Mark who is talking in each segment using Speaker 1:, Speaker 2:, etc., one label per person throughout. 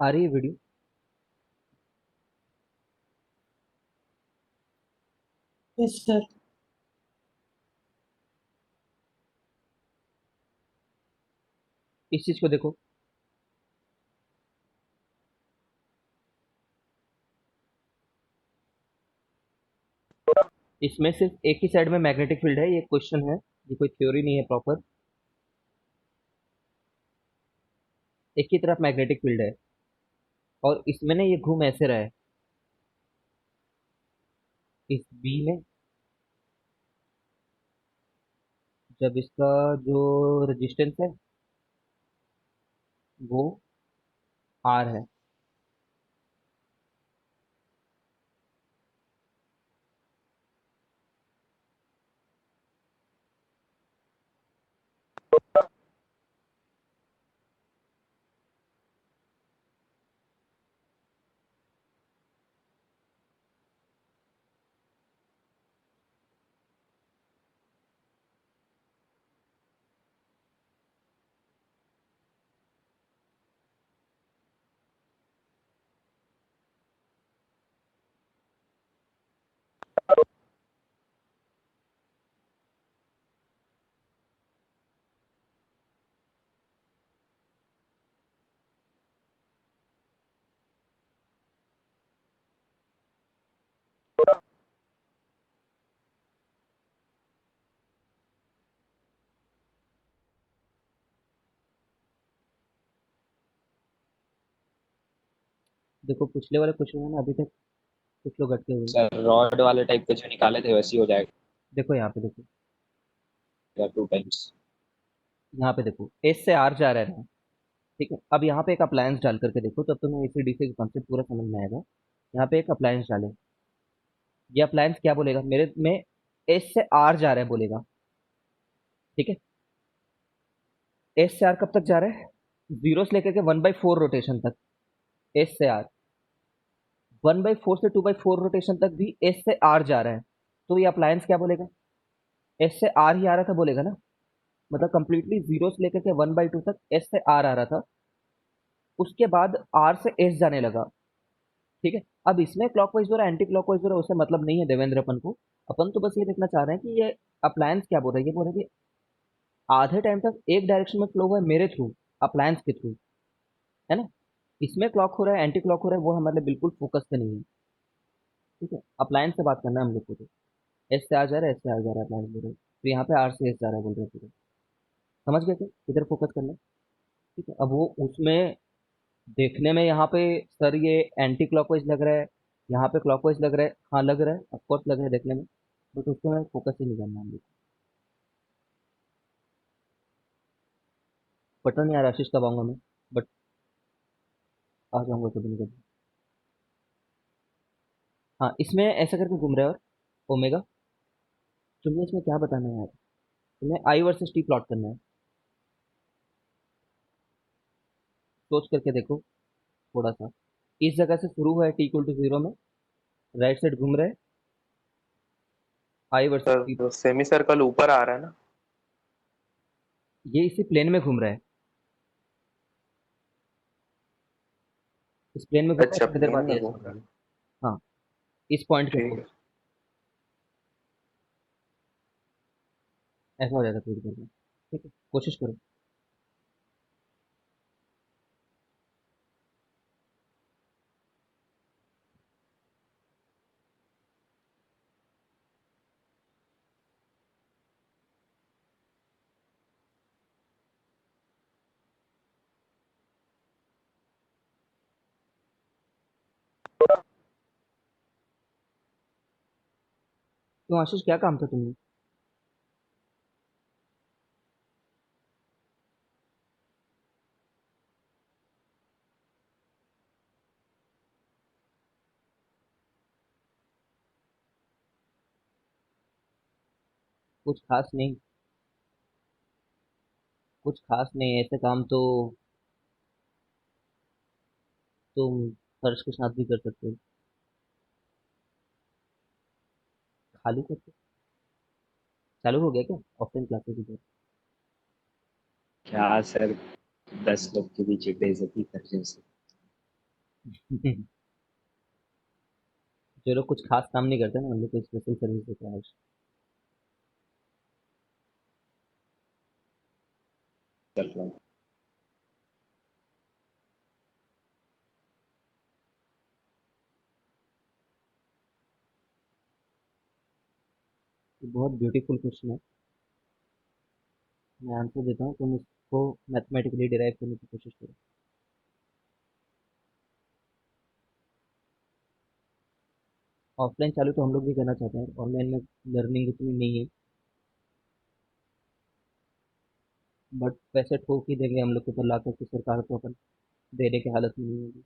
Speaker 1: आ रही है video?
Speaker 2: Yes sir.
Speaker 1: इस चीज को देखो। इसमें सिर्फ एक ही साइड में मैग्नेटिक फील्ड है, ये क्वेश्चन है, ये कोई थ्योरी नहीं है प्रॉपर। एक ही तरफ मैग्नेटिक फील्ड है और इसमें ना ये घूम ऐसे रहा है, इस बी में। जब इसका जो रेजिस्टेंस है वो आर है, देखो पिछले वाले क्वेश्चन में ना अभी तक कुछ लोग अटके हुए हैं।
Speaker 3: सर रॉड वाले टाइप के जो निकाले थे वैसे ही हो जाएगा
Speaker 1: देखो यहाँ पे देखो,
Speaker 3: 2 टाइम्स।
Speaker 1: यहाँ पे देखो एस से आर जा रहा है ना। ठीक है, अब यहाँ पे एक अप्लायंस डाल करके देखो तब तुम्हें एसी डीसी का कॉन्सेप्ट पूरा समझ में आएगा। यहाँ पे एक अप्लायंस डाले, ये अप्लायंस क्या बोलेगा, मेरे में एस से आर जा रहा है बोलेगा। ठीक है, एस से आर कब तक जा रहा है? जीरो से लेकर के 1/4 रोटेशन तक। एस से आर 1/4 से 2/4 रोटेशन तक भी एस से आर जा रहा है। तो ये अप्लायंस क्या बोलेगा? एस से आर ही आ रहा था बोलेगा ना। मतलब कंप्लीटली जीरो से लेकर के 1/2 तक एस से आर आ रहा था, उसके बाद आर से एस जाने लगा। ठीक है, अब इसमें क्लॉकवाइज हो रहा है एंटी क्लॉकवाइज हो रहा है, उससे मतलब नहीं है देवेंद्र अपन को। अपन तो बस ये देखना चाह रहे हैं कि ये अप्लायंस क्या बोल रहा है। ये बोल रहा है कि आधे टाइम तक एक डायरेक्शन में फ्लो हुआ है मेरे थ्रू, अप्लायंस के थ्रू, है ना। इसमें क्लॉक हो रहा है एंटी क्लॉक हो रहा है, वो हमारे लिए बिल्कुल फोकस पे नहीं है। ठीक है, अप्लायंस से बात करना है हम लोग को। तो एस से आ जा रहा है, एस से आ जा रहा है अप्लायंस बोल रहे हैं। तो यहाँ पे आर से एस जा रहा है बोल रहे हैं पूरे। समझ गए थे, इधर फोकस करना है। ठीक है, अब वो उसमें देखने में यहाँ पे सर ये एंटी क्लॉकवाइज लग रहा है, यहाँ पे क्लॉकवाइज लग रहा है। हाँ लग रहा है, ऑफकोर्स लग रहा है देखने में, बट उसको फोकस ही नहीं करना हम लोग को। पता नहीं यार आशीष कब आऊंगा मैं, बट आ जाऊंगा कभी ना कभी। हाँ इसमें ऐसा करके घूम रहा है। और ओमेगा, तुम्हें इसमें क्या बताना है यार? तुम्हें आई वर्सेस टी प्लॉट करना है। सोच करके देखो थोड़ा सा। इस जगह से शुरू हुआ है टी इक्वल टू जीरो में, राइट साइड घूम रहा है, आई versus T.
Speaker 4: Sir semi circle ऊपर आ रहा है ना।
Speaker 1: ये इसी प्लेन में घूम रहा है, इस प्लेन में घूम रहा है,
Speaker 4: अच्छा
Speaker 1: थोड़ी देर
Speaker 4: प्लेन
Speaker 1: बाद
Speaker 4: में
Speaker 1: ये ऐसा
Speaker 4: घूम
Speaker 1: हो
Speaker 4: रहा है।
Speaker 1: जाएगा। हाँ, इस पॉइंट के
Speaker 4: ठीक
Speaker 1: ऊपर
Speaker 4: है।
Speaker 1: ऐसा हो जाएगा थोड़ी देर में। ठीक है, कोशिश करो। तो आशीष क्या काम था तुम्हें? कुछ खास नहीं, कुछ खास नहीं, ऐसे काम तो तुम हर्ष के साथ भी कर सकते हो। खाली करके चालू हो गया क्या ऑफलाइन क्लासेस इधर?
Speaker 3: क्या सर, 10 लोग के बीच एक बेइज्जती कर रहे हैं सर।
Speaker 1: जो लोग कुछ खास काम नहीं करते ना उन लोग को स्पेशल सर्विस देता है।
Speaker 3: चल रहा हूँ।
Speaker 1: ये बहुत ब्यूटीफुल क्वेश्चन है। मैं आंसर देता हूँ, तुम इसको मैथमेटिकली डिराइव करने की कोशिश करो। ऑफलाइन चालू तो हम लोग भी करना चाहते हैं, ऑनलाइन में लर्निंग उतनी नहीं है, बट पैसे ठोक ही देंगे हम लोग को तो ला करके, सरकार तो अपन देने की हालत में नहीं होगी।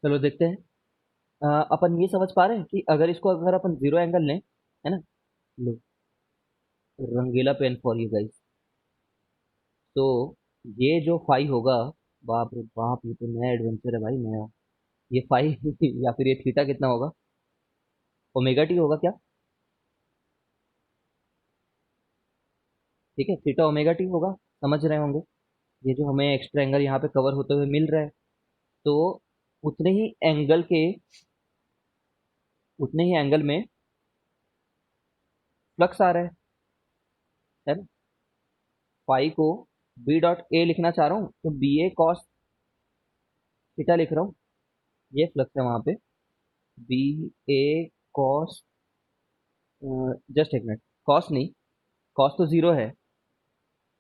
Speaker 1: चलो देखते हैं। अपन ये समझ पा रहे हैं कि अगर इसको अगर अपन जीरो एंगल लें, है ना, लो, रंगीला पेन फॉर यू गाइस। तो ये जो फाई होगा, बाप रे बाप, ये तो नया एडवेंचर है भाई, नया। ये फाई या फिर ये थीटा कितना होगा, ओमेगा टी होगा क्या? ठीक है, थीटा ओमेगा टी होगा, समझ रहे होंगे। ये जो हमें एक्स्ट्रा एंगल यहाँ पे कवर होते हुए मिल रहा है, तो उतने ही एंगल के, उतने ही एंगल में फ्लक्स आ रहा है ना। फाई को बी डॉट ए लिखना चाह रहा हूँ तो बी ए कॉस थीटा लिख रहा हूँ, ये फ्लक्स है वहां पे, बी ए कॉस, जस्ट एक मिनट, कॉस नहीं, कॉस तो जीरो है,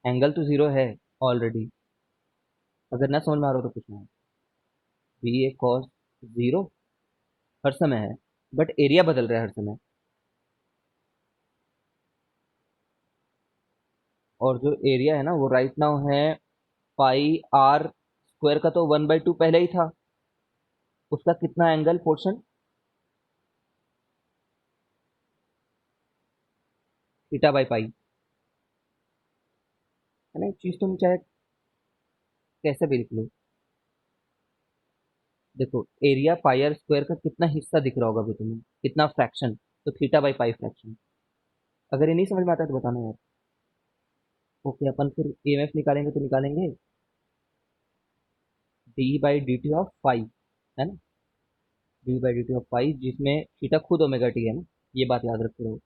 Speaker 1: एंगल तो जीरो है ऑलरेडी। अगर ना समझ में आ रहा हो तो पूछना है। बी ए कॉस जीरो हर समय है, बट एरिया बदल रहा है हर समय। और जो एरिया है ना वो राइट नाउ है पाई आर स्क्वायर का, तो 1/2 पहले ही था, उसका कितना angle portion, theta by pi, है ना। एक चीज तुम चाहे कैसे भी लिख लो, देखो एरिया पाई आर स्क्वायर का कितना हिस्सा दिख रहा होगा अभी तुम्हें, कितना फ्रैक्शन, तो थीटा बाई पाई फ्रैक्शन। अगर ये नहीं समझ में आता है तो बताना यार। ओके, अपन फिर ईएमएफ निकालेंगे तो निकालेंगे D by D T of pi, है ना, D by D T of pi, जिसमें थीटा खुद ओमेगा टी है ना, ये बात याद रखते रहो।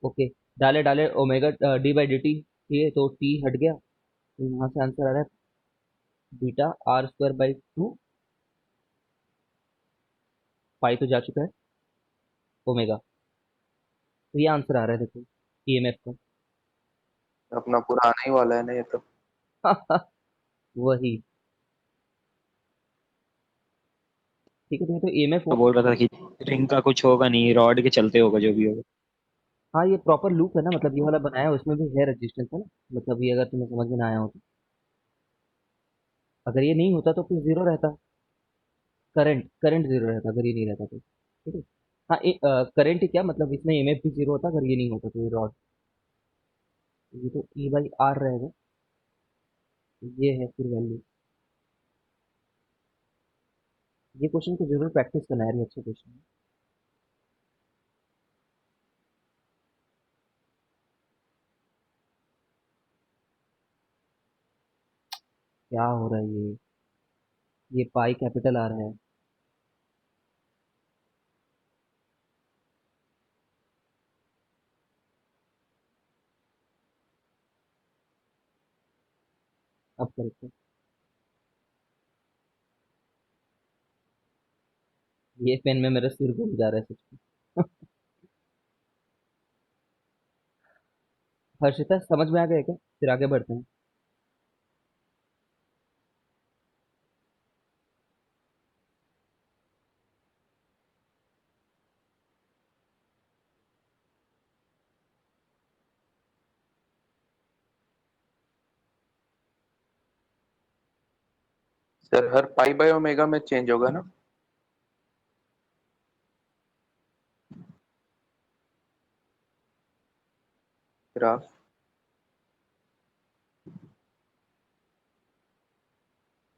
Speaker 1: ओके, डाले डाले omega D by D T, ठीक है, तो टी हट गया, तो यहाँ से आंसर आ रहा है beta R square by two, pi तो जा चुका है, ओमेगा। तो ये आंसर आ रहा है देखो ईएमएफ
Speaker 4: अपना पूरा आने ही वाला है ना ये तो।
Speaker 1: का। वही, ठीक है, तो ईएमएफ
Speaker 3: तो
Speaker 1: वो,
Speaker 3: बोल रहा था कि रिंग का कुछ होगा नहीं, रॉड के चलते होगा जो भी होगा।
Speaker 1: हाँ ये प्रॉपर लूप है ना, मतलब ये वाला बनाया है, उसमें भी है रेजिस्टेंस है ना, मतलब ये अगर तुम्हें समझ में ना आया हो तो। अगर ये नहीं होता तो फिर जीरो रहता, करंट करंट जीरो रहता अगर ये नहीं रहता तो, ठीक है। हाँ, करंट ही क्या मतलब, इसमें ईएमएफ भी जीरो होता अगर ये नहीं होता, तो ये रॉड, ये तो ई बाई आर रहेगा, तो ये है फिर वैल्यू। ये क्वेश्चन को जरूर प्रैक्टिस करना है, ये अच्छा क्वेश्चन है। क्या हो रहा है ये पाई कैपिटल आ रहा है। अब करते हैं, ये पेन में मेरा सिर घूम जा रहा है सच में। हर्षिता समझ में आ गया क्या, फिर आगे बढ़ते हैं।
Speaker 4: Sir her pi by omega में चेंज होगा ना? ग्राफ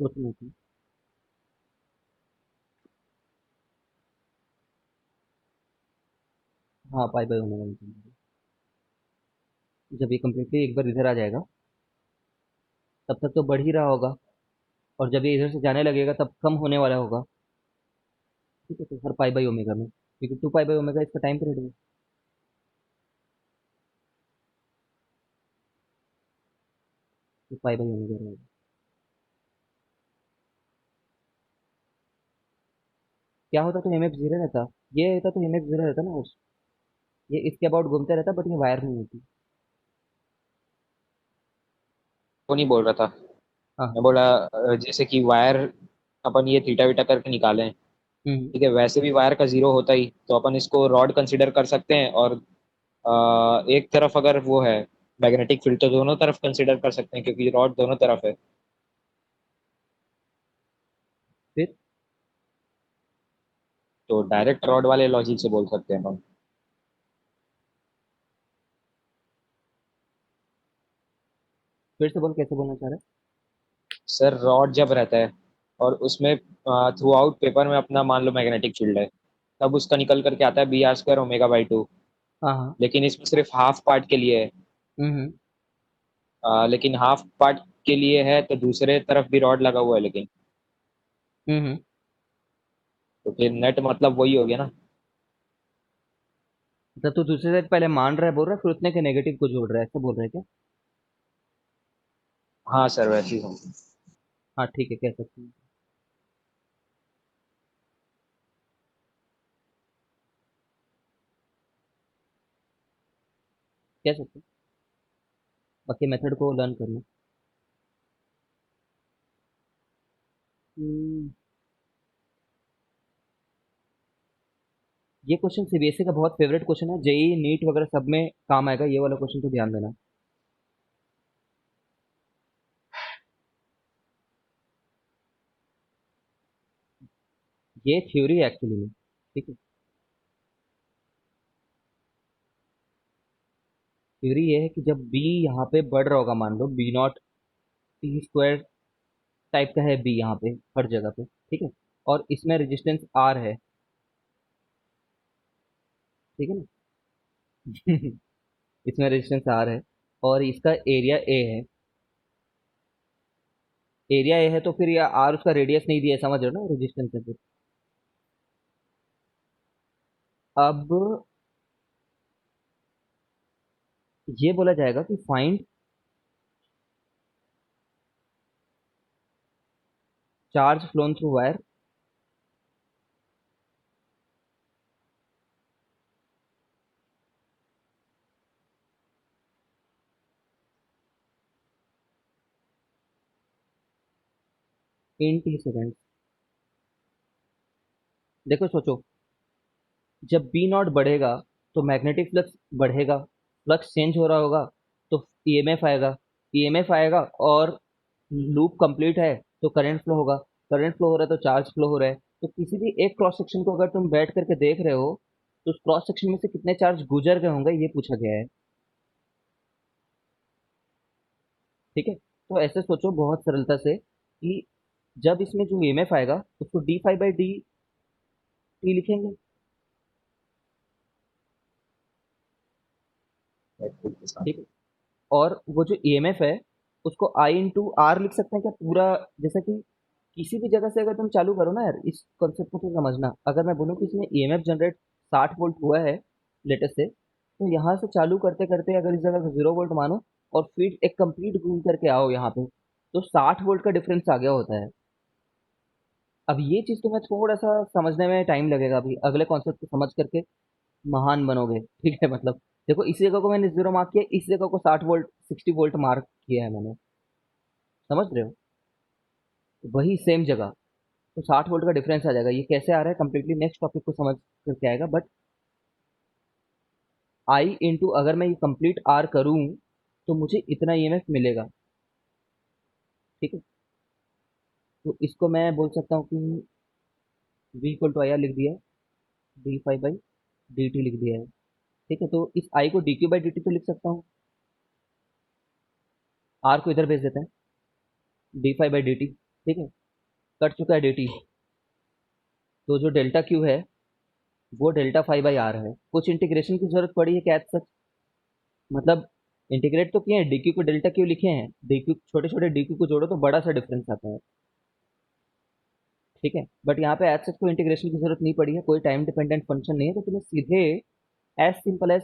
Speaker 1: सोचना चाहिए। हाँ, पाई बाय ओमेगा में change होगा। जब ये कम्प्लीटली एक बार इधर आ जाएगा तब तक तो बढ़ ही रहा होगा, और जब ये इधर से जाने लगेगा तब कम होने वाला होगा। ठीक है, तो हर पाई बाय ओमेगा में, क्योंकि 2 पाई बाय ओमेगा इसका टाइम पीरियड है। तो पाई बाय ओमेगा रहेगा। क्या होता तो एम एफ जीरो रहता, ये रहता तो एम एफ जीरो रहता ना ये इसके अबाउट घूमते रहता, बट ये वायर नहीं होती।
Speaker 3: वो नहीं बोल रहा था।
Speaker 1: हाँ
Speaker 3: मैं
Speaker 1: हाँ।
Speaker 3: बोला जैसे कि वायर अपन ये थीटा वीटा करके निकालें,
Speaker 1: हम्म।
Speaker 3: ठीक है, वैसे भी वायर का जीरो होता ही, तो अपन इसको रॉड कंसिडर कर सकते हैं। और एक तरफ अगर वो है मैग्नेटिक फील्ड, तो दोनों तरफ कंसिडर कर सकते हैं क्योंकि रॉड दोनों तरफ है।
Speaker 1: फिर
Speaker 3: तो डायरेक्ट रॉड वाले लॉजिक से बोल सकते हैं हम।
Speaker 1: फिर से बोल, कैसे बोलना चाह रहे
Speaker 3: सर रॉड जब रहता है और उसमें थ्रू आउट पेपर में अपना मान लो मैग्नेटिक फील्ड है, तब उसका निकल करके आता है br² ओमेगा/2।
Speaker 1: हाँ हाँ।
Speaker 3: लेकिन इसमें सिर्फ हाफ पार्ट के लिए है।
Speaker 1: हम्म।
Speaker 3: लेकिन हाफ पार्ट के लिए है तो दूसरे तरफ भी रॉड लगा हुआ है, लेकिन
Speaker 1: हम्म।
Speaker 3: तो फिर नेट मतलब वही हो गया ना।
Speaker 1: तो तू दूसरे साइड पहले मान रहा है, बोल रहा है, फिर उतने के नेगेटिव को जोड़ रहा है, ऐसा बोल रहा है क्या?
Speaker 3: हाँ सर वैसे ही हूँ।
Speaker 1: हाँ ठीक है, कह सकते हैं। कह सकते हैं, बाकी मेथड को लर्न करना। हम्म, ये क्वेश्चन सीबीएसई का बहुत फेवरेट क्वेश्चन है, जेई नीट वगैरह सब में काम आएगा ये वाला क्वेश्चन, तो ध्यान देना। ये थ्योरी है एक्चुअली में, ठीक है। थ्योरी ये है कि जब बी यहाँ पे बढ़ रहा होगा, मान लो B not T square type का है बी यहाँ पे हर जगह पे, ठीक है, और इसमें रेजिस्टेंस आर है, ठीक है ना। इसमें रेजिस्टेंस आर है और इसका एरिया ए है। एरिया ए है तो फिर या आर उसका रेडियस नहीं दिया है, समझ रहे हो ना, रेजिस्टेंस है फिर। अब ये बोला जाएगा कि find charge flown through wire in T second. देखो सोचो, जब बी नॉट बढ़ेगा तो मैग्नेटिक फ्लक्स बढ़ेगा, फ्लक्स चेंज हो रहा होगा, तो ईएमएफ आएगा, ईएमएफ आएगा, और लूप कंप्लीट है तो करंट फ्लो होगा, करंट फ्लो हो रहा है तो चार्ज फ्लो हो रहा है। तो किसी भी एक क्रॉस सेक्शन को अगर तुम बैठ करके देख रहे हो तो उस क्रॉस सेक्शन में से कितने चार्ज गुजर गए होंगे, ये पूछा गया है। ठीक है, तो ऐसे सोचो बहुत सरलता से कि जब इसमें जो ईएमएफ आएगा उसको d phi by D t लिखेंगे, ठीक है, और वो जो ईएमएफ है उसको आई इंटू आर लिख सकते हैं क्या पूरा। जैसा कि किसी भी जगह से अगर तुम चालू करो ना यार, इस कॉन्सेप्ट को तो समझना, अगर मैं बोलूँ कि इसमें ईएमएफ जनरेट 60 वोल्ट हुआ है लेटेस्ट से, तो यहाँ से चालू करते करते अगर इस जगह को 0 वोल्ट मानो और फिर एक कंप्लीट घूम करके आओ यहाँ पे, तो 60 वोल्ट का डिफरेंस आ गया होता है। अब ये चीज़ तुम्हें थोड़ा सा समझने में टाइम लगेगा, अभी अगले कॉन्सेप्ट को समझ करके महान बनोगे, ठीक है। मतलब देखो, इस जगह को मैंने 0 मार्क किया, इस जगह को 60 वोल्ट 60 वोल्ट मार्क किया है मैंने, समझ रहे हो, वही सेम जगह, तो 60 वोल्ट का डिफरेंस आ जाएगा। ये कैसे आ रहा है कंप्लीटली नेक्स्ट टॉपिक को समझ करके आएगा, बट आई इंटू अगर मैं ये कंप्लीट आर करूं तो मुझे इतना ईएमएफ मिलेगा, ठीक है। तो इसको मैं बोल सकता हूँ कि v equal to I R लिख दिया है, d five by D T लिख दिया है। ठीक है, तो इस आई को d Q by D t तो लिख सकता हूँ, आर को इधर भेज देते हैं, D five by D T. ठीक है, कट चुका है डी टी, तो जो डेल्टा क्यू है वो डेल्टा फाइव बाई आर है। कुछ इंटीग्रेशन की जरूरत पड़ी है क्या सच? मतलब इंटीग्रेट तो किए हैं, डी क्यू को डेल्टा क्यू लिखे हैं, डी क्यू छोटे छोटे डी क्यू को जोड़ो तो बड़ा सा डिफरेंस आता है। ठीक है, बट यहाँ पे एज सच कोई इंटीग्रेशन की जरूरत नहीं पड़ी है, कोई टाइम डिपेंडेंट फंक्शन नहीं है, तो तुम्हें सीधे as simple as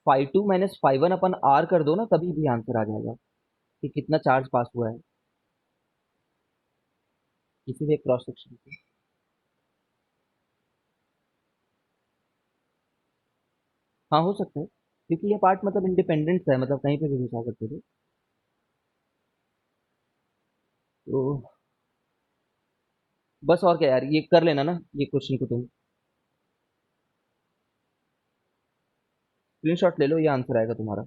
Speaker 1: five to minus five one अपन आर कर दो ना, तभी भी आंसर आ जाएगा कि कितना चार्ज पास हुआ है किसी भी एक क्रॉस सेक्शन पे। हाँ हो सकता है, क्योंकि ये पार्ट मतलब इंडिपेंडेंट है, मतलब कहीं पे भी घुसा सकते थे। तो बस और क्या यार, ये कर लेना ना ये क्वेश्चन को तुम स्क्रीनशॉट ले लो, ये आंसर आएगा तुम्हारा।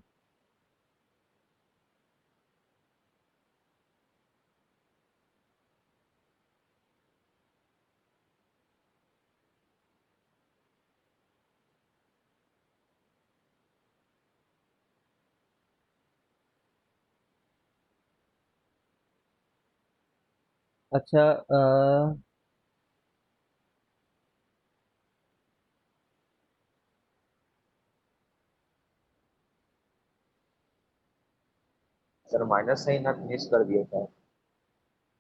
Speaker 1: अच्छा
Speaker 3: सर माइनस साइन आप मिस कर दिए था।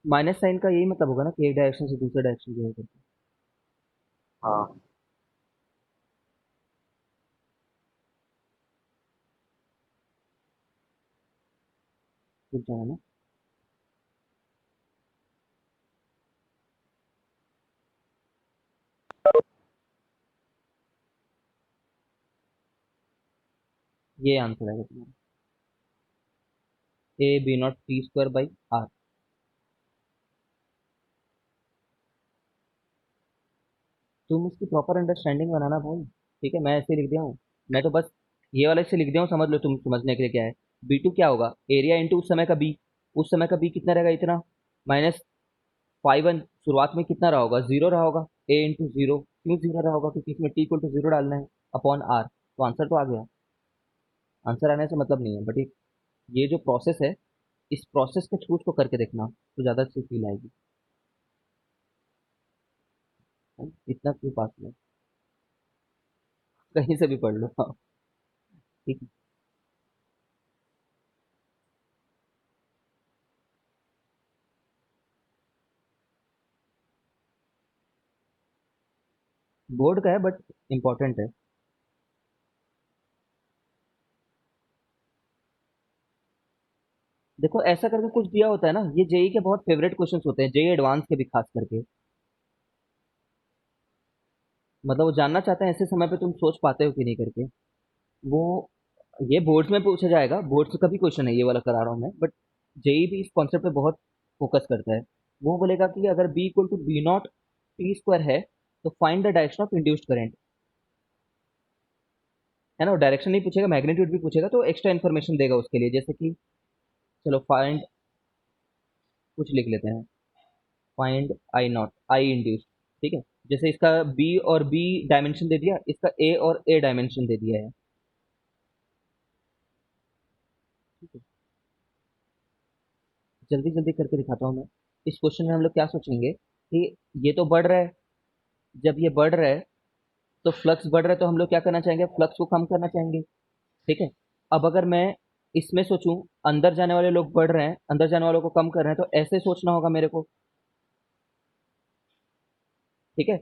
Speaker 1: माइनस साइन का यही मतलब होगा ना कि एक डायरेक्शन से दूसरे डायरेक्शन में करके
Speaker 3: हाँ
Speaker 1: रुक जाना ना। ये आंसर आएगा तुम्हारा, A B not T square by R. तुम इसकी प्रॉपर अंडरस्टैंडिंग बनाना भाई। ठीक है, मैं ऐसे लिख दिया हूँ, मैं तो बस ये वाला इससे लिख दिया हूँ, समझ लो तुम समझने के लिए क्या है। बी टू क्या होगा, एरिया इंटू उस समय का बी, उस समय का बी कितना रहेगा इतना, माइनस फाइव वन शुरुआत में कितना रहा होगा, जीरो रहा होगा, ए इंटू जीरो, क्यों जीरो रहा होगा क्योंकि इसमें टी इक्वल टू जीरो डालना है, अपॉन आर, तो आंसर तो आ गया। आंसर आने से मतलब नहीं है, बट ये जो प्रोसेस है, इस प्रोसेस के थ्रू उसको करके देखना तो ज़्यादा अच्छी फील आएगी। है? इतना क्यों पास में, कहीं से भी पढ़ लो। हाँ ठीक है। बोर्ड का है बट इम्पोर्टेंट है। देखो ऐसा करके कुछ दिया होता है ना, ये जेई के बहुत फेवरेट क्वेश्चंस होते हैं, जेई एडवांस के भी खास करके। मतलब वो जानना चाहते हैं ऐसे समय पे तुम सोच पाते हो कि नहीं करके। वो ये बोर्ड्स में पूछा जाएगा, बोर्ड्स का भी क्वेश्चन है ये वाला करा रहा हूँ मैं, बट जेई भी इस कॉन्सेप्ट पे बहुत फोकस करता है। वो बोलेगा कि अगर B equal to B not T square है तो find the direction of induced current. है ना, डायरेक्शन नहीं पूछेगा, मैग्नीट्यूड भी पूछेगा, तो एक्स्ट्रा इन्फॉर्मेशन देगा उसके लिए, जैसे कि चलो फाइंड, कुछ लिख लेते हैं, find I not I induced. ठीक है, जैसे इसका बी और बी डायमेंशन दे दिया, इसका ए और ए डायमेंशन दे दिया है। ठीक है, जल्दी जल्दी करके दिखाता हूँ मैं। इस क्वेश्चन में हम लोग क्या सोचेंगे कि ये तो बढ़ रहा है, जब ये बढ़ रहा है तो फ्लक्स बढ़ रहा है, तो हम लोग क्या करना चाहेंगे, फ्लक्स को कम करना चाहेंगे। ठीक है, अब अगर मैं इसमें सोचूं, अंदर जाने वाले लोग बढ़ रहे हैं, अंदर जाने वालों को कम कर रहे हैं, तो ऐसे सोचना होगा मेरे को। ठीक है,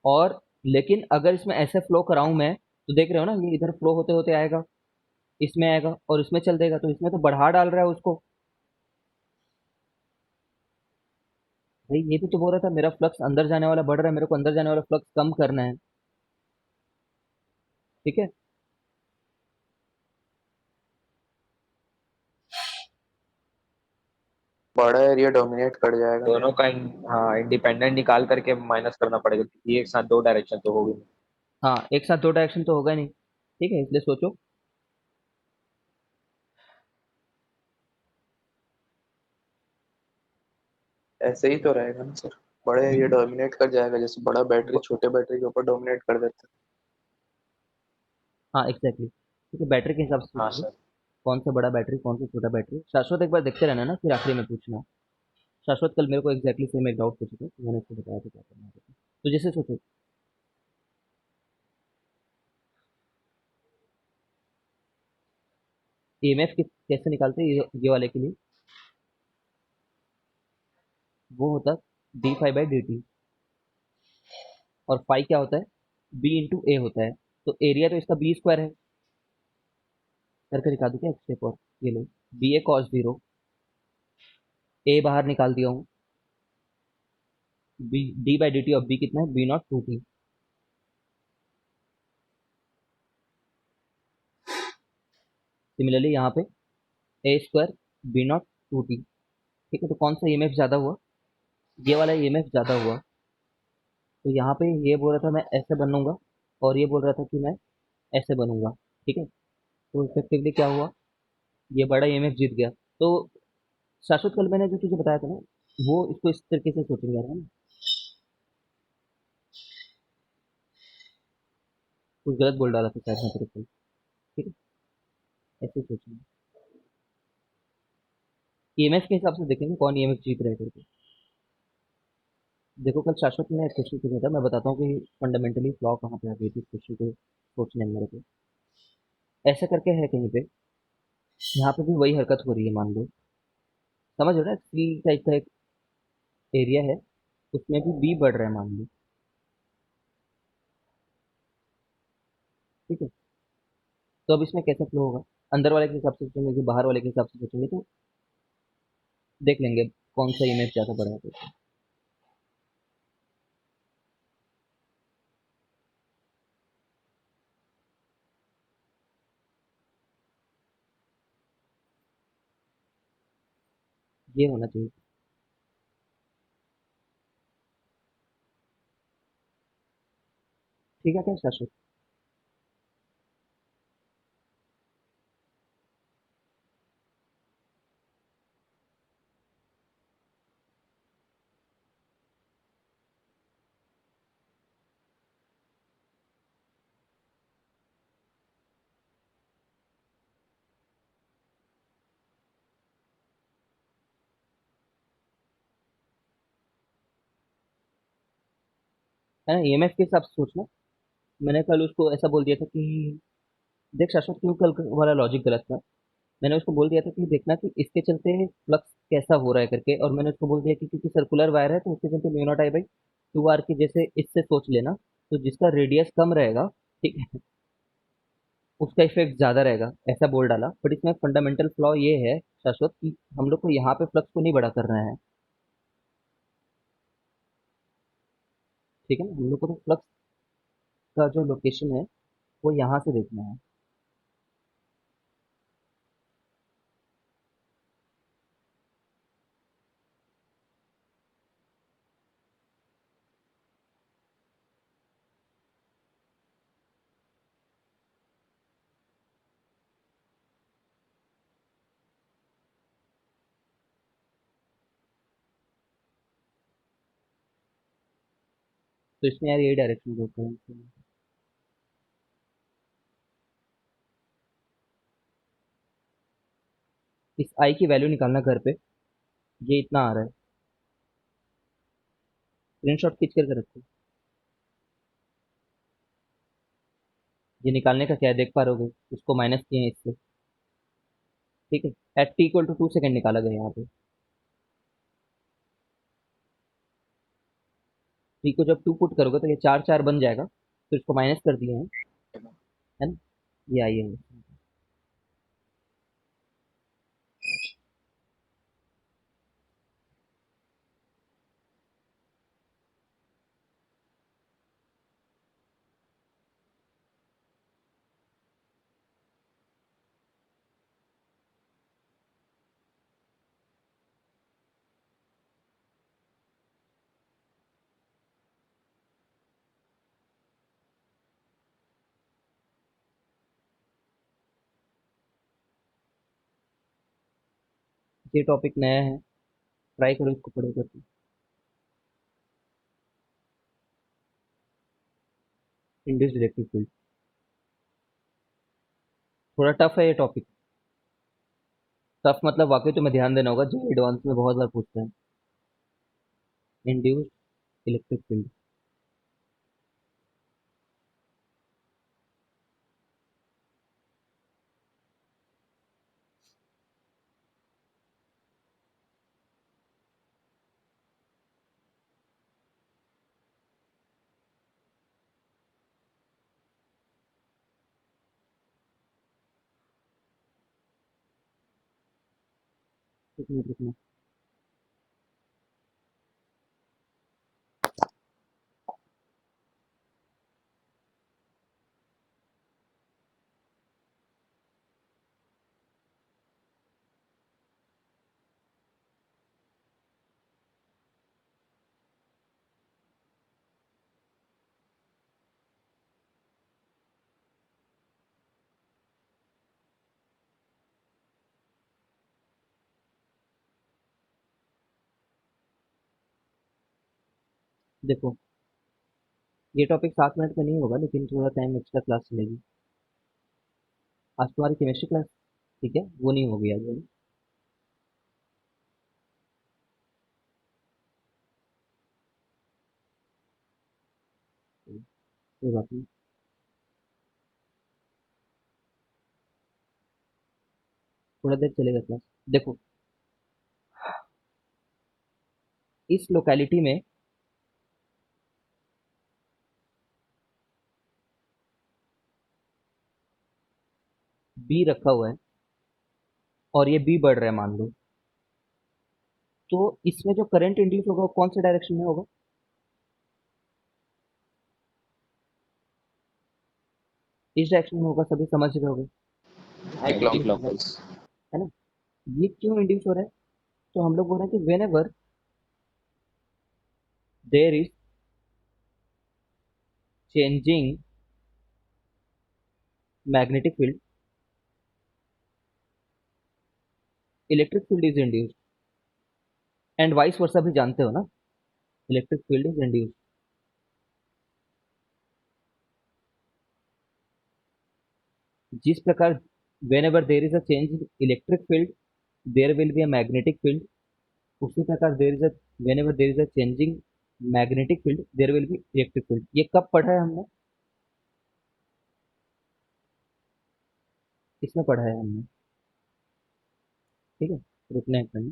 Speaker 1: और लेकिन अगर इसमें ऐसे फ्लो कराऊं मैं, तो देख रहे हो ना ये इधर फ्लो होते होते आएगा, इसमें आएगा और इसमें चल देगा, तो इसमें तो बढ़ा डाल रहा है उसको। भाई ये भी तो बोल रहा था मेरा फ्लक्स अंदर जाने वाला बढ़ रहा है, मेरे को अंदर जाने वाला फ्लक्स कम करना है। ठीक है,
Speaker 4: बड़ा एरिया डोमिनेट कर जाएगा ना।
Speaker 3: दोनों का हाँ इंडिपेंडेंट निकाल करके माइनस करना पड़ेगा क्योंकि एक साथ दो डायरेक्शन तो होगी।
Speaker 1: हाँ एक साथ दो डायरेक्शन तो होगा नहीं। ठीक है, इसलिए सोचो।
Speaker 4: ऐसे ही तो रहेगा ना सर। बड़े ये डोमिनेट कर जाएगा, जैसे बड़ा बैटरी छोटे बैटरी के ऊपर डोमिनेट कर देता
Speaker 1: हाँ एग्जैक्टली, ठीक है, बैटरी के हिसाब से
Speaker 3: है। हाँ
Speaker 1: सोचेंगे,
Speaker 3: सर।
Speaker 1: कौन सा बड़ा बैटरी कौन सा छोटा बैटरी। शाश्वत एक बार देखते रहना ना, फिर आखिरी में पूछना। शाश्वत कल मेरे को एग्जैक्टली सेम एक डाउट पूछा था, तो मैंने उसको बताया था क्या करना है। तो जैसे सोचो, ईएमएफ कैसे निकालते हैं ये वाले के लिए, वो होता है d phi by D T, और फाई क्या होता है, बी इंटू ए होता है। तो एरिया तो इसका बी स्क्वायर है, करके दिखा दूं क्या एक स्टेप और। ये लो, B A cos zero, A बाहर निकाल दिया हूँ, B D by D T of B कितना है, B not two T. Similarly यहाँ पे A square B not two T. ठीक है, तो कौन सा ईएमएफ ज़्यादा हुआ, ये वाला ईएमएफ ज़्यादा हुआ। तो यहाँ पे ये बोल रहा था मैं ऐसे बनूंगा, और ये बोल रहा था कि मैं ऐसे बनूंगा। ठीक है, तो इफेक्टिवली क्या हुआ, ये बड़ा ईएमएफ जीत गया। तो शाश्वत कल मैंने जो तुझे बताया था ना, वो इसको इस तरीके से सोचेंगे, है ना, कुछ गलत बोल डाला था शायद मैं तेरे को। ठीक है, ऐसे सोचेंगे, ईएमएफ के हिसाब से देखेंगे कौन ईएमएफ जीत रहा है करके। देखो कल शाश्वत ने एक क्वेश्चन पूछा था, मैं बताता हूँ कि फंडामेंटली फ्लॉ कहाँ पे आ गई थी इस क्वेश्चन को सोचने में मेरे को। ऐसा करके है कहीं पे, यहाँ पे भी वही हरकत हो रही है, मान लो, समझ रहे हो ना, सी टाइप का एक एरिया है, उसमें भी बी बढ़ रहा है मान लो। ठीक है, तो अब इसमें कैसे फ्लो होगा, अंदर वाले के हिसाब से सोचेंगे कि बाहर वाले के हिसाब से सोचेंगे, तो देख लेंगे कौन सा ईएमएफ ज़्यादा बढ़ा है। तो ये होना चाहिए। ठीक है क्या शाश्वत। है ना, ईएमएफ के हिसाब से सोचना। मैंने कल उसको ऐसा बोल दिया था कि देख शाश्वत, क्यों कल वाला लॉजिक गलत था। मैंने उसको बोल दिया था कि देखना कि इसके चलते फ्लक्स कैसा हो रहा है करके, और मैंने उसको बोल दिया कि क्योंकि सर्कुलर वायर है तो उसके चलते mu naught I by two R की, जैसे इससे सोच लेना, तो जिसका रेडियस कम रहेगा, ठीक है, उसका इफेक्ट ज्यादा रहेगा, ऐसा बोल डाला। बट इसमें फंडामेंटल फ्लॉ ये है शाश्वत कि हम लोग को यहाँ पे फ्लक्स को नहीं बड़ा करना है। ठीक है ना, हम लोग को तो फ्लक्स का जो लोकेशन है वो यहाँ से देखना है। तो इसमें यार यही डायरेक्शन होता है। इस आई की वैल्यू निकालना घर पे, ये इतना आ रहा है, स्क्रीनशॉट खींच करके रखो। ये निकालने का क्या है देख पा रहोगे, इसको माइनस किए हैं इससे। ठीक है, at T equal to 2 second निकाला गया यहाँ पे। टी को जब 2 पुट करोगे तो ये 4 4 बन जाएगा, तो इसको माइनस कर दिए हैं, है ना, ये आई है। ये टॉपिक नया है, ट्राई करो इसको पढ़ो करके। इंड्यूस्ड इलेक्ट्रिक फील्ड थोड़ा टफ है ये टॉपिक। टफ मतलब वाकई तुम्हें ध्यान देना होगा, जो एडवांस में बहुत बार पूछते हैं। Induced electric field. एक मिनट रुकना। देखो, ये टॉपिक 7 मिनट में नहीं होगा, लेकिन थोड़ा टाइम एक्स्ट्रा क्लास चलेगी। आज तुम्हारी केमिस्ट्री क्लास, ठीक है, वो नहीं होगी आज वाली। कोई बात नहीं। थोड़ा देर चलेगा क्लास। देखो, इस लोकेलिटी में बी रखा हुआ है और ये बी बढ़ रहा है मान लो, तो इसमें जो करंट इंड्यूस होगा वो कौन से डायरेक्शन में होगा? इस डायरेक्शन में होगा, सभी समझ रहे होगे,
Speaker 3: एंटी क्लॉकवाइज।
Speaker 1: है ना? ये क्यों इंड्यूस हो रहा है? तो हम लोग बोल रहे हैं कि when ever there is changing magnetic field, electric field is induced. And vice versa भी जानते हो ना, इलेक्ट्रिक फील्ड इज इंड्यूस्ड। जिस प्रकार when ever there is a change in electric field there will be a magnetic field, उसी प्रकार there is a when ever there is a changing magnetic field there will be electric field. ये कब पढ़ा है हमने? किसमें पढ़ा है हमने? ठीक है, रुकना है कहीं।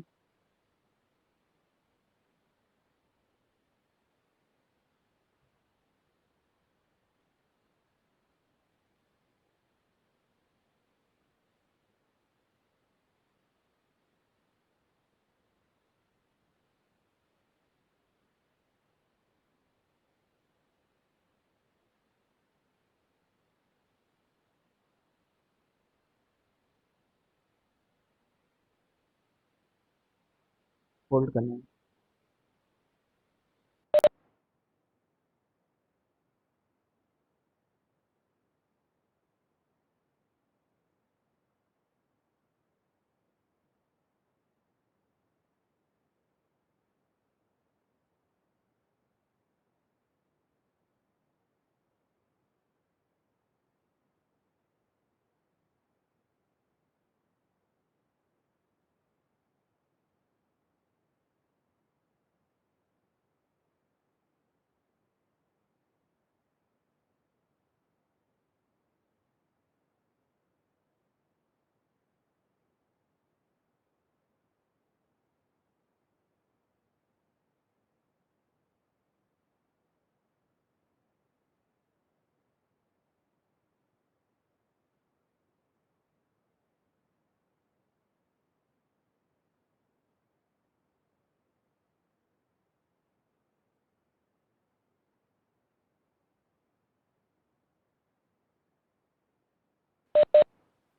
Speaker 1: होल्ड करना है।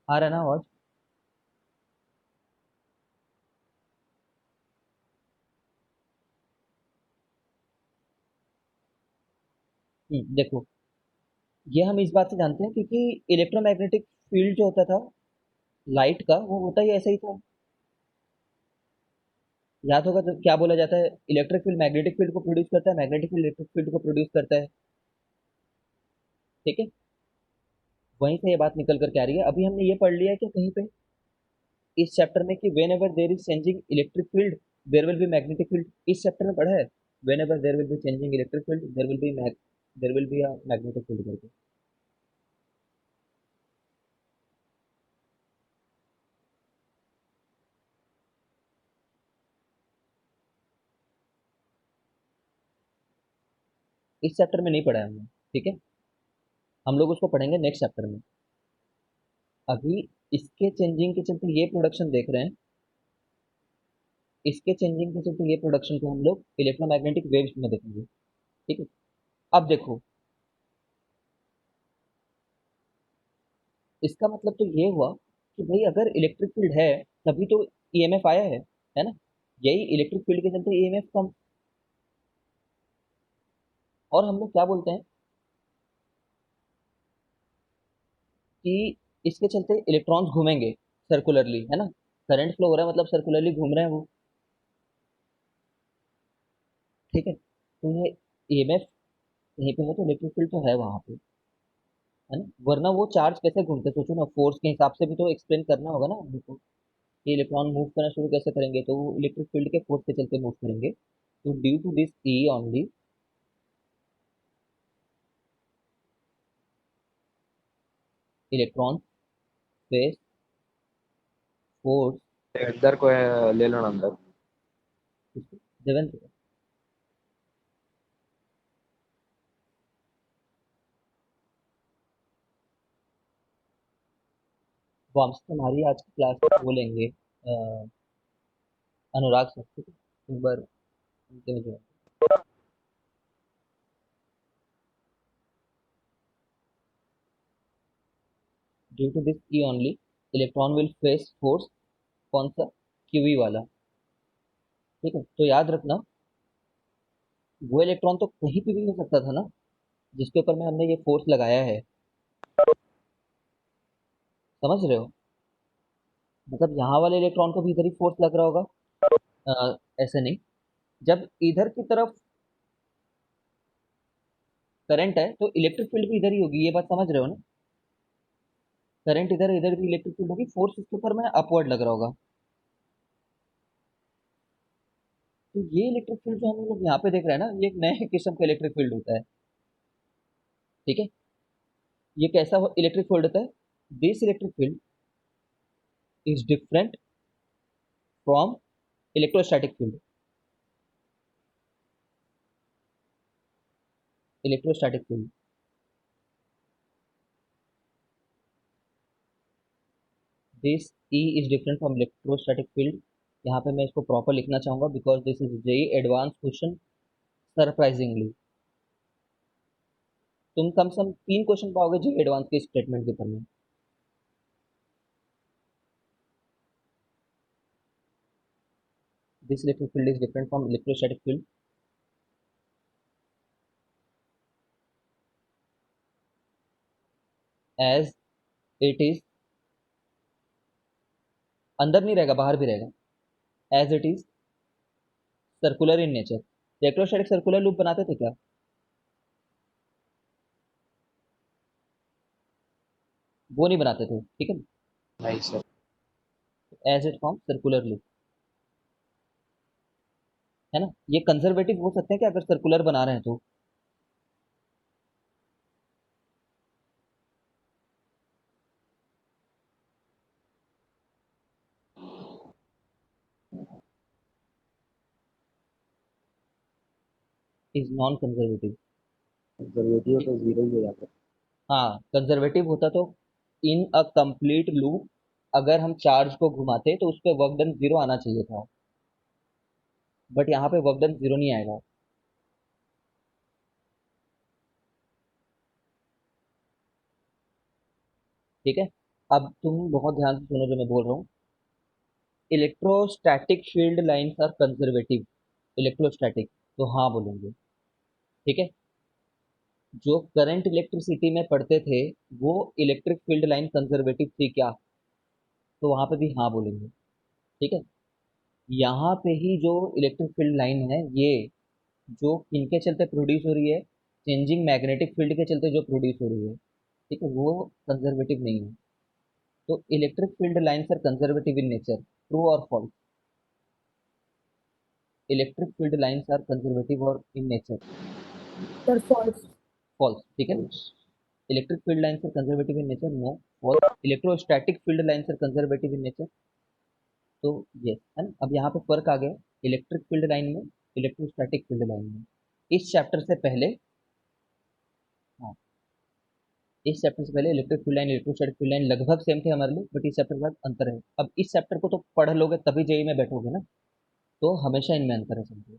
Speaker 1: आ रहा है ना आवाज? देखो, ये हम इस बात से जानते हैं क्योंकि इलेक्ट्रोमैग्नेटिक फील्ड जो होता था लाइट का, वो होता ही ऐसा ही था। याद होगा जब क्या बोला जाता है, इलेक्ट्रिक फील्ड मैग्नेटिक फील्ड को प्रोड्यूस करता है, मैग्नेटिक फील्ड इलेक्ट्रिक फील्ड को प्रोड्यूस करता है। ठीक है, वहीं से ये बात निकल कर के आ रही है। अभी हमने ये पढ़ लिया है कि कहीं पे इस चैप्टर में कि when ever there is changing electric field there will be magnetic field, इस चैप्टर में पढ़ा है। When ever there will be changing electric field there will be a magnetic field करके। इस चैप्टर में नहीं पढ़ा है हमने। ठीक है, हम लोग उसको पढ़ेंगे नेक्स्ट चैप्टर में। अभी इसके चेंजिंग के चलते ये प्रोडक्शन देख रहे हैं, इसके चेंजिंग के चलते ये प्रोडक्शन को हम लोग इलेक्ट्रोमैग्नेटिक वेव्स में देखेंगे। ठीक है, अब देखो इसका मतलब तो ये हुआ कि भाई अगर इलेक्ट्रिक फील्ड है तभी तो ईएमएफ आया है ना। यही इलेक्ट्रिक फील्ड के चलते ईएमएफ कम। और हम लोग क्या बोलते हैं कि इसके चलते इलेक्ट्रॉन्स घूमेंगे सर्कुलरली, है ना। करंट फ्लो हो रहा है मतलब सर्कुलरली घूम रहे हैं वो। ठीक है, तो ये ईएमएफ कहीं पे है तो इलेक्ट्रिक फील्ड तो है वहां पे, है ना। वरना वो चार्ज कैसे घूमते, सोचो ना, फोर्स के हिसाब से भी तो एक्सप्लेन करना होगा ना हमको कि इलेक्ट्रॉन मूव करना शुरू कैसे करेंगे, तो वो इलेक्ट्रिक फील्ड के फोर्स के चलते मूव करेंगे। तो due to this E only electron face force.
Speaker 3: अंदर को ले लो ना अंदर।
Speaker 1: देवेंद्र, वो हमसे हमारी आज की क्लास में बोलेंगे अनुराग सर। ठीक है, एक बार उनके में जो due to this E only electron will face force, कौन सा, क्यूई वाला। ठीक है, तो याद रखना वो इलेक्ट्रॉन तो कहीं पे भी हो सकता था ना जिसके ऊपर में हमने ये फोर्स लगाया है। समझ रहे हो, मतलब यहाँ वाले इलेक्ट्रॉन को भी इधर ही फोर्स लग रहा होगा। ऐसे नहीं, जब इधर की तरफ करंट है तो इलेक्ट्रिक फील्ड भी इधर ही होगी, ये बात समझ रहे हो ना। करंट इधर है, इधर भी इलेक्ट्रिक फील्ड होगी, फोर्स इसके ऊपर में अपवर्ड लग रहा होगा। तो ये इलेक्ट्रिक फील्ड जो हम लोग यहाँ पे देख रहे हैं ना, ये एक नए किस्म का इलेक्ट्रिक फील्ड होता है। ठीक है, ये कैसा इलेक्ट्रिक फील्ड होता है, this electric field is different from electrostatic field. Electrostatic field, this E is different from electrostatic field. यहाँ पे मैं इसको प्रॉपर लिखना चाहूंगा because this is very advance question surprisingly. तुम कम से कम 3 क्वेश्चन पाओगे जी एडवांस के स्टेटमेंट के ऊपर में। This electric field is different from electrostatic field as it is, अंदर नहीं रहेगा बाहर भी रहेगा, as it is circular in nature. Electrostatic circular loop बनाते थे क्या, वो नहीं बनाते थे। ठीक है,
Speaker 3: नहीं sir.
Speaker 1: As it form circular loop, है ना। ये कंजर्वेटिव हो सकते हैं कि अगर सर्कुलर बना रहे हैं तो। Is non conservative.
Speaker 3: कंजर्वेटिव तो जीरो ही हो जाता है।
Speaker 1: हाँ, कंजर्वेटिव होता तो इन अ कंप्लीट लूप अगर हम चार्ज को घुमाते तो उस पर वर्क डन जीरो आना चाहिए था, बट यहाँ पे वर्क डन जीरो नहीं आएगा। ठीक है, अब तुम बहुत ध्यान से सुनो जो मैं बोल रहा हूँ। Electrostatic field lines are conservative, electrostatic तो हाँ बोलेंगे। ठीक है, जो करंट इलेक्ट्रिसिटी में पढ़ते थे वो इलेक्ट्रिक फील्ड लाइन कंजर्वेटिव थी क्या, तो वहां पे भी हाँ बोलेंगे। ठीक है, यहाँ पे ही जो इलेक्ट्रिक फील्ड लाइन है, ये जो किनके चलते प्रोड्यूस हो रही है, चेंजिंग मैग्नेटिक फील्ड के चलते जो प्रोड्यूस हो रही है, ठीक है, वो कंजर्वेटिव नहीं है। तो electric field lines are conservative in nature, true और false? Electric field lines are conservative और in nature,
Speaker 2: sir false.
Speaker 1: False, ठीक है। Electric field lines are conservative in nature, no, false. Electrostatic field lines are conservative in nature, तो yes है ना। अब यहाँ पे फर्क आ गया इलेक्ट्रिक फील्ड लाइन में, इलेक्ट्रोस्टैटिक फील्ड लाइन में। इस चैप्टर से पहले, हाँ, इस चैप्टर से पहले electric field line, electrostatic field line लगभग सेम थे हमारे लिए, बट इस चैप्टर के बाद अंतर है। अब इस चैप्टर को तो पढ़ लोगे तभी जेई में बैठोगे ना, तो हमेशा इनमें अंतर है, समझो,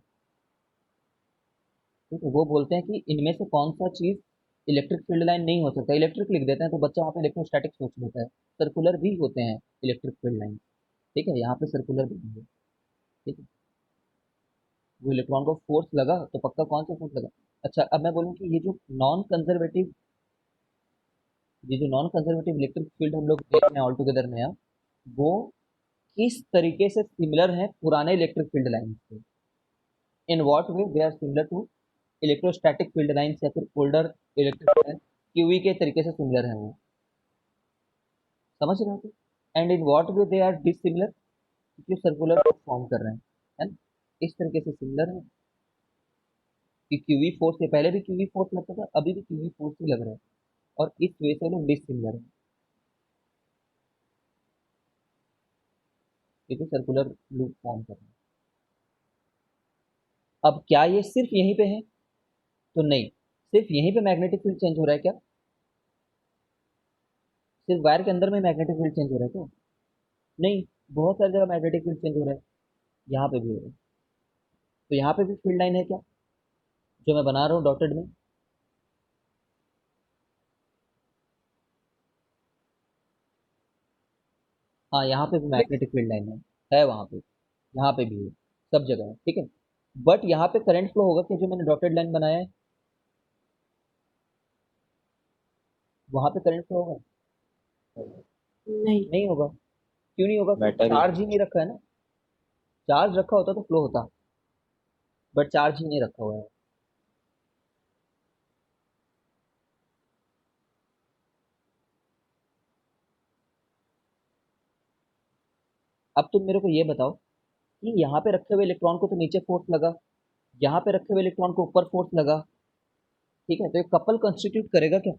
Speaker 1: ठीक है। वो बोलते हैं कि इनमें से कौन सा चीज इलेक्ट्रिक फील्ड लाइन नहीं हो सकता, इलेक्ट्रिक लिख देते हैं तो बच्चा वहाँ पे इलेक्ट्रोस्टैटिक सोच लेता है। सर्कुलर भी होते हैं इलेक्ट्रिक फील्ड लाइन, ठीक है, यहाँ पे सर्कुलर भी है, ठीक है। वो इलेक्ट्रॉन को फोर्स लगा तो पक्का कौन सा फोर्स लगा। अच्छा, अब मैं बोलूँ कि नॉन कंजर्वेटिव ये जो नॉन कंजर्वेटिव इलेक्ट्रिक फील्ड हम लोग देख रहे हैं ऑल टुगेदर में, वो किस तरीके से सिमिलर है पुराने इलेक्ट्रिक फील्ड लाइन से। In what way they are similar to electrostatic field lines या फिर ओल्डर इलेक्ट्रिक फील्ड क्यूई के तरीके से सिमिलर है वो, समझ रहे हो? And in what way they are dissimilar, क्योंकि सर्कुलर फॉर्म कर रहे हैं, है ना। इस तरीके से सिमिलर है कि क्यूवी फोर्स से पहले भी क्यूवी फोर्स लगता था, अभी भी क्यूवी फोर्स ही लग रहा है, और इस वे से लोग डिसिमिलर है, क्योंकि सर्कुलर लूप फॉर्म कर रहे हैं। अब क्या ये सिर्फ यहीं पे है? तो नहीं, सिर्फ यहीं पे मैग्नेटिक फील्ड चेंज हो रहा है क्या? सिर्फ वायर के अंदर में मैग्नेटिक फील्ड चेंज हो रहा है क्या? नहीं, बहुत सारी जगह मैग्नेटिक फील्ड चेंज हो रहा है, यहाँ पे भी हो रहा है। तो यहाँ पे भी फील्ड लाइन है क्या, जो मैं बना रहा हूँ डॉटेड में? हाँ, यहाँ पे भी मैग्नेटिक फील्ड लाइन है वहाँ पे, यहाँ पे भी है, सब जगह है, ठीक है। बट यहाँ पे करंट फ्लो होगा क्या, जो मैंने डॉटेड लाइन बनाया है वहाँ पे करंट फ्लो होगा?
Speaker 2: नहीं।
Speaker 1: नहीं होगा। क्यों नहीं होगा? क्योंकि
Speaker 3: बैटरी
Speaker 1: चार्ज ही नहीं रखा है ना। चार्ज रखा होता तो फ्लो होता, बट चार्ज ही नहीं रखा हुआ है। अब तुम मेरे को ये बताओ कि यहाँ पे रखे हुए इलेक्ट्रॉन को तो नीचे फोर्स लगा, यहाँ पे रखे हुए इलेक्ट्रॉन को ऊपर फोर्स लगा, ठीक है, तो ये कपल कंस्टिट्यूट करेगा क्या?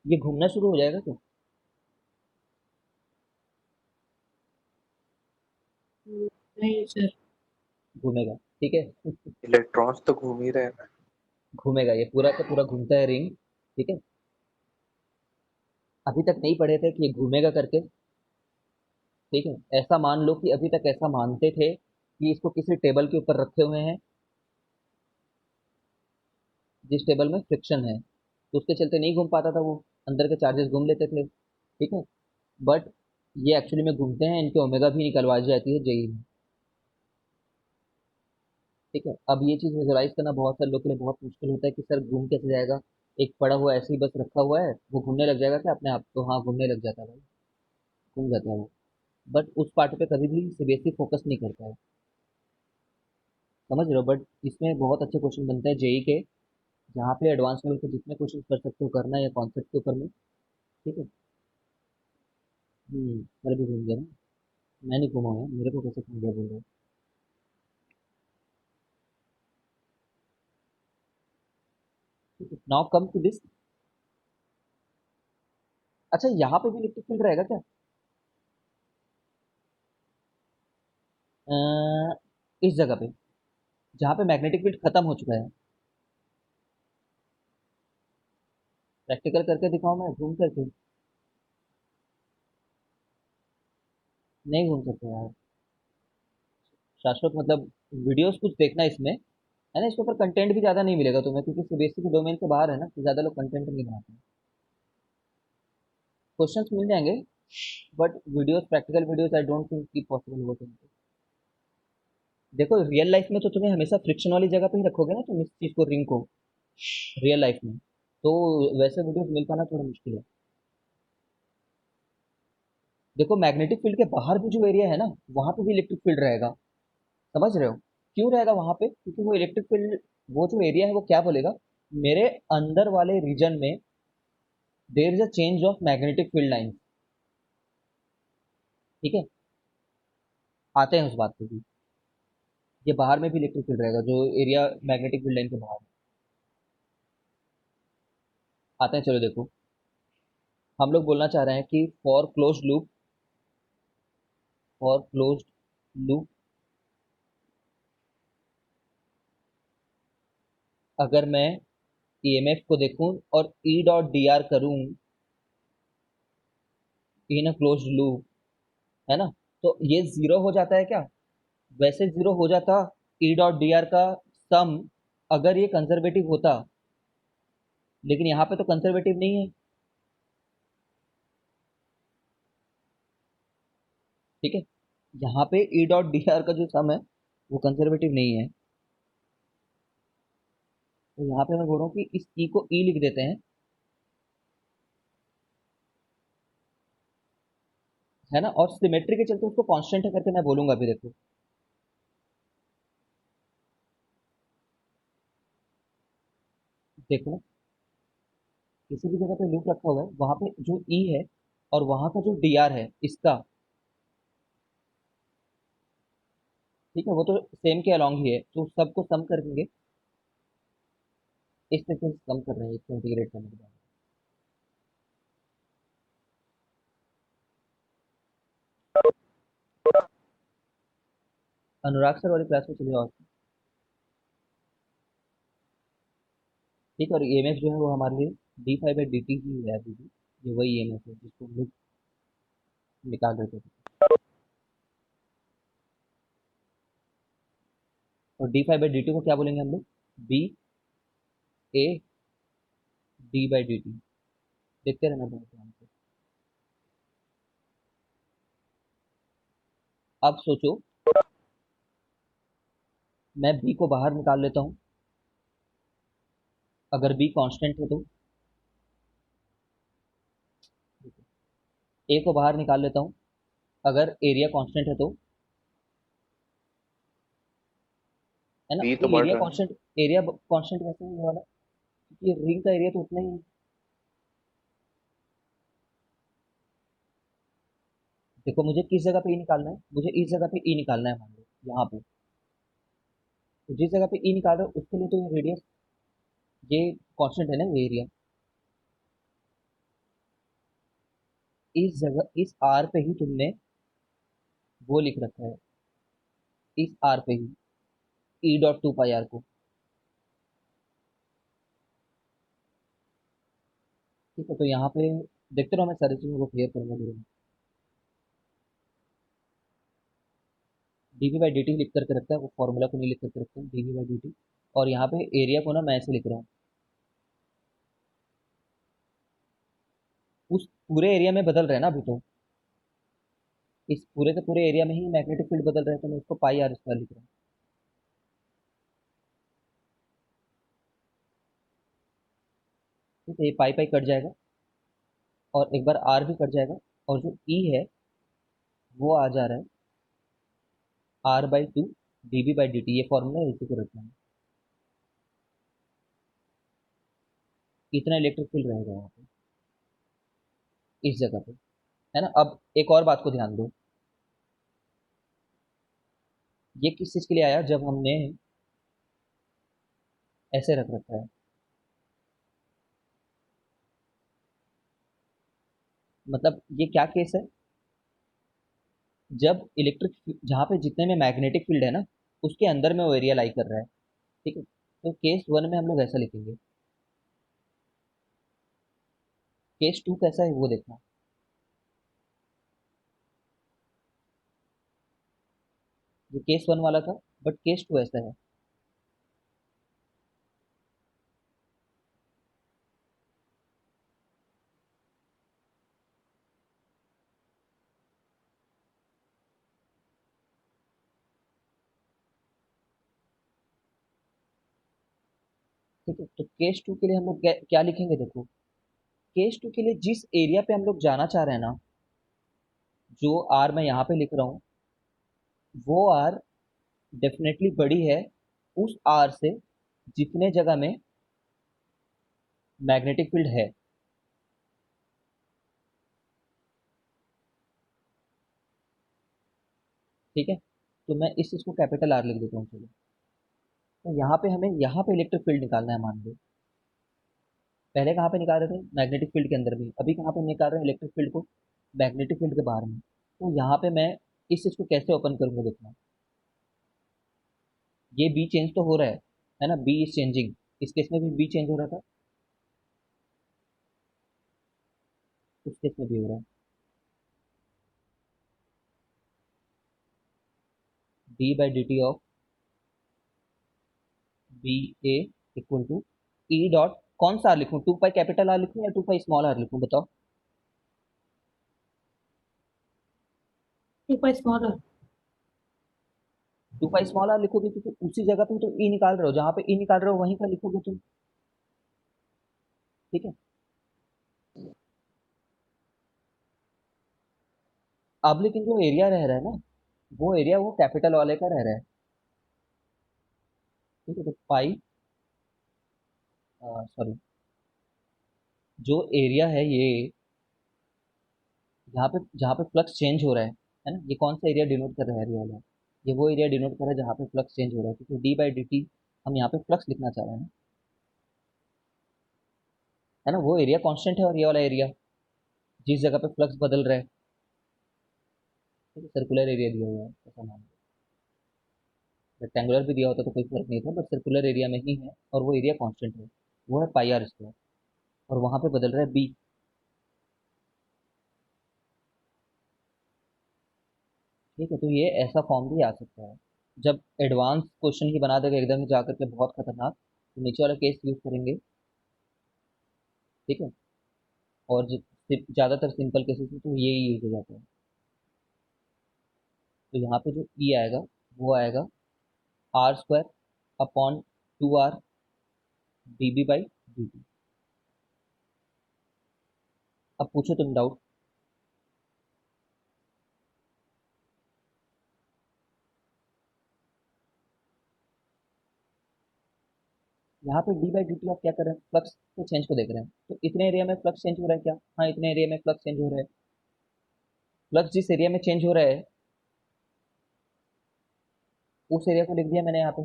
Speaker 1: ये घूमना शुरू हो जाएगा क्या?
Speaker 2: नहीं सर।
Speaker 1: घूमेगा, ठीक है।
Speaker 4: इलेक्ट्रॉन्स तो घूम ही रहे हैं।
Speaker 1: घूमेगा, ये पूरा का पूरा घूमता है रिंग, ठीक है। अभी तक नहीं पढ़े थे कि ये घूमेगा करके, ठीक है। ऐसा मान लो कि अभी तक ऐसा मानते थे कि इसको किसी टेबल के ऊपर रखे हुए हैं, जिस टेबल में फ्रिक्शन है, तो उसके चलते नहीं घूम पाता था वो, अंदर के चार्जेस घूम लेते थे, ठीक है। बट ये एक्चुअली में घूमते हैं, इनके ओमेगा भी निकलवा दी जाती है जेई में, ठीक है। अब ये चीज़ विजुलाइज करना बहुत सारे लोग के लिए बहुत मुश्किल होता है कि सर घूम कैसे जाएगा, एक पड़ा हुआ ऐसे ही बस रखा हुआ है, वो घूमने लग जाएगा क्या अपने आप? तो हाँ, घूमने लग जाता है भाई, घूम जाता है वो। बट उस पार्ट पे कभी भी सीबीएसई फोकस नहीं करता है, समझ रहे हो। बट इसमें बहुत अच्छे क्वेश्चन बनते हैं जेई के, जहाँ पे एडवांस लेवल के जितने क्वेश्चन कर सकते हो करना, या कॉन्सेप्ट के ऊपर में, ठीक है। मेरे भी घूम गया ना, मैं नहीं घूमा हूँ, मेरे को कैसे घूम गया बोल रहे हो? Now come to this. अच्छा, यहाँ पे भी इलेक्ट्रिक फील्ड रहेगा क्या? इस जगह पे जहाँ पे मैग्नेटिक फील्ड खत्म हो चुका है, प्रैक्टिकल करके दिखाऊं मैं घूम करके? नहीं घूम सकते यार, शाश्वत मतलब वीडियोस कुछ देखना इसमें, है ना। इसके ऊपर कंटेंट भी ज़्यादा नहीं मिलेगा तुम्हें, क्योंकि सीबीएसई के डोमेन से बाहर है ना, तो ज़्यादा लोग कंटेंट नहीं बनाते हैं। क्वेश्चंस मिल जाएंगे, but videos, practical videos I don't think कि पॉसिबल हो तुमको। देखो, रियल लाइफ में तो तुम्हें हमेशा फ्रिक्शन वाली जगह पे ही रखोगे ना तुम इस चीज़ को, रिंग को, रियल लाइफ में, तो वैसे वीडियोस मिल पाना थोड़ा मुश्किल है। देखो, मैग्नेटिक फील्ड के बाहर भी जो एरिया है ना, वहाँ पे भी इलेक्ट्रिक फील्ड रहेगा, समझ रहे हो? क्यों रहेगा वहां पे? क्योंकि वो इलेक्ट्रिक फील्ड, वो जो एरिया है वो क्या बोलेगा, मेरे अंदर वाले रीजन में there is a change of magnetic field line. ठीक है, आते हैं उस बात पे भी। ये बाहर में भी इलेक्ट्रिक फील्ड रहेगा जो एरिया मैग्नेटिक फील्ड लाइन के बाहर है। आते हैं, चलो देखो। हम लोग बोलना चाह रहे हैं कि फॉर क्लोज्ड लूप अगर मैं ईएमएफ को देखूं और ई डॉट डी आर करूं इन अ क्लोज्ड लूप, है ना, तो ये जीरो हो जाता है क्या? वैसे जीरो हो जाता ई डॉट डी आर का सम अगर ये कंजर्वेटिव होता, लेकिन यहाँ पे तो कंजर्वेटिव नहीं है। ठीक है, यहाँ पे ई डॉट डी आर का जो सम है वो कंजर्वेटिव नहीं है। तो यहाँ पे मैं बोल रहा हूँ कि इस ई को ई लिख देते हैं, है ना, और सिमेट्री के चलते उसको कांस्टेंट है करके मैं बोलूंगा अभी, देखो। देखो ना, किसी भी जगह पे लूप रखा हुआ है, वहां पे जो ई है और वहां का जो डी आर है इसका, ठीक है, वो तो सेम के अलॉन्ग ही है, तो सबको सम कर देंगे। इस तरीके से सम कर रहे हैं इसको इंटीग्रेट करने के बाद। अनुराग सर वाली क्लास में चले जाओ। ठीक है, और ईएमएफ जो है वो हमारे लिए D five by D T ही है अभी भी। ये वही ईएमएफ है जिसको हम लोग निकाल रहे थे। और D five by D T को क्या बोलेंगे हम लोग? B A D by D T. देखते रहना बहुत ध्यान से। अब सोचो, मैं बी को बाहर निकाल लेता हूँ, अगर बी कांस्टेंट है तो। ए को बाहर निकाल लेता हूँ, अगर एरिया कांस्टेंट है तो, है ना।
Speaker 4: बी
Speaker 1: ये
Speaker 4: तो बढ़
Speaker 1: एरिया
Speaker 4: रहा है।
Speaker 1: कांस्टेंट, एरिया कांस्टेंट कैसे होने वाला? क्योंकि रिंग का एरिया तो उतना ही है। देखो, मुझे किस जगह पे ई निकालना है? मुझे इस जगह पे ई निकालना है, मान लो यहाँ पे। तो जिस जगह पे ई निकाल रहे हो उसके लिए तो ये रेडियस, ये कांस्टेंट है ना, ये एरिया। इस जगह, इस आर पे ही तुमने वो लिख रखा है, इस आर पे ही E dot two pi R को। ठीक है, तो यहाँ पे देखते रहो, मैं सारी चीज़ों को क्लियर करूंगा धीरे। D V by D T लिख करके रखता है, वो फॉर्मूला को नहीं लिख करके रखते हैं, D V by D T. और यहाँ पे एरिया को ना मैं ऐसे लिख रहा हूँ, उस पूरे एरिया में बदल रहे हैं ना अभी तो, इस पूरे के पूरे एरिया में ही मैग्नेटिक फील्ड बदल रहे हैं, तो मैं उसको पाई आर स्क्वायर लिख रहा हूँ। ठीक है, ये पाई पाई कट जाएगा और एक बार आर भी कट जाएगा, और जो ई है वो आ जा रहा है R by two D B by D T. ये फॉर्मूला है, इसी को रखना है। इतना इलेक्ट्रिक फील्ड रहेगा वहाँ पे, इस जगह पे, है ना। अब एक और बात को ध्यान दो, ये किस चीज़ के लिए आया? जब हमने ऐसे रख रखा है, मतलब ये क्या केस है? जब इलेक्ट्रिक, जहाँ पे जितने में मैग्नेटिक फील्ड है ना, उसके अंदर में वो एरिया लाई कर रहा है। ठीक है, तो केस वन में हम लोग ऐसा लिखेंगे। केस टू कैसा है वो देखना। ये केस वन वाला था, बट केस टू ऐसा है। ठीक है, तो केस टू के लिए हम लोग क्या क्या लिखेंगे? देखो, केस टू के लिए जिस एरिया पे हम लोग जाना चाह रहे हैं ना, जो आर मैं यहाँ पे लिख रहा हूँ, वो आर डेफिनेटली बड़ी है उस आर से जितने जगह में मैग्नेटिक फील्ड है। ठीक है, तो मैं इस चीज को कैपिटल आर लिख देता हूँ। चलो, तो यहाँ पे हमें यहाँ पे इलेक्ट्रिक फील्ड निकालना है। मान लो पहले कहाँ पे निकाल रहे थे, मैग्नेटिक फील्ड के अंदर भी, अभी कहाँ पे निकाल रहे हैं इलेक्ट्रिक फील्ड को, मैग्नेटिक फील्ड के बाहर में। तो यहाँ पे मैं इस चीज को कैसे ओपन करूंगा, देखना, ये बी चेंज तो हो रहा है ना, बी इज चेंजिंग। इस केस में भी बी चेंज हो रहा था, उस केस में भी हो रहा है। D by D T of B A equal to E dot, कौन सा आर लिखूं, 2 पाई कैपिटल आर लिखूं या 2 पाई स्मॉल आर लिखूं, बताओ।
Speaker 2: 2 पाई स्मॉलर।
Speaker 1: 2 पाई स्मॉल आर लिखोगे तो उसी जगह पे तो ई निकाल रहे हो, जहां पे ई निकाल रहे हो वहीं का लिखोगे तुम। ठीक है, अब लेकिन जो एरिया रह रहा है ना, वो एरिया वो कैपिटल वाले का रह रहा है। ठीक है, तो पाई, सॉरी, जो एरिया है ये, जहाँ पे फ्लक्स चेंज हो रहा है ना, ये कौन सा एरिया डिनोट कर रहा है, एरिया वाला, ये वो एरिया डिनोट कर रहा है जहाँ पे फ्लक्स चेंज हो रहा है, क्योंकि डी बाई डी टी हम यहाँ पे फ्लक्स लिखना चाह रहे हैं ना, है ना, वो एरिया कांस्टेंट है और ये वाला एरिया जिस जगह पे फ्लक्स बदल रहा है। ठीक है, सर्कुलर एरिया दिया हुआ है, ऐसा मान लो। रेक्टेंगुलर भी दिया होता तो कोई फर्क नहीं था, बट सर्कुलर एरिया में ही है और वो एरिया कांस्टेंट है, वो है पाई आर स्क्वायर, और वहां पे बदल रहा है बी। ठीक है, तो ये ऐसा फॉर्म भी आ सकता है। जब एडवांस क्वेश्चन ही बना देगा एकदम ही जा करके बहुत खतरनाक, तो नीचे वाला केस यूज करेंगे। ठीक है, और ज्यादातर सिंपल केसेस में तो यही यूज हो जाता है। तो यहाँ पे जो ई आएगा वो आएगा R square upon 2 R D B by D T. अब पूछो तुम डाउट। यहाँ पे डी बाई डी टी आप क्या कर रहे हैं, फ्लक्स के चेंज को देख रहे हैं, तो इतने एरिया में फ्लक्स चेंज हो रहा है क्या, हाँ इतने एरिया में फ्लक्स चेंज हो रहा है। फ्लक्स जिस एरिया में चेंज हो रहा है उस एरिया को लिख दिया मैंने यहाँ पे।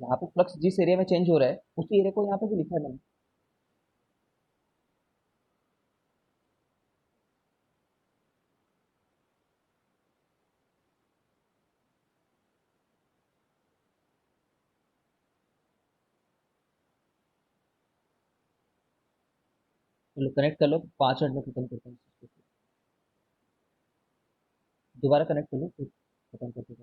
Speaker 1: यहाँ पे फ्लक्स जिस एरिया में चेंज हो रहा है उसी एरिया को यहाँ पे भी लिखा है मैंने। चलो कनेक्ट कर लो, 5 मिनट में खत्म करते हैं। दोबारा कनेक्ट कर लो फिर खत्म करते हैं।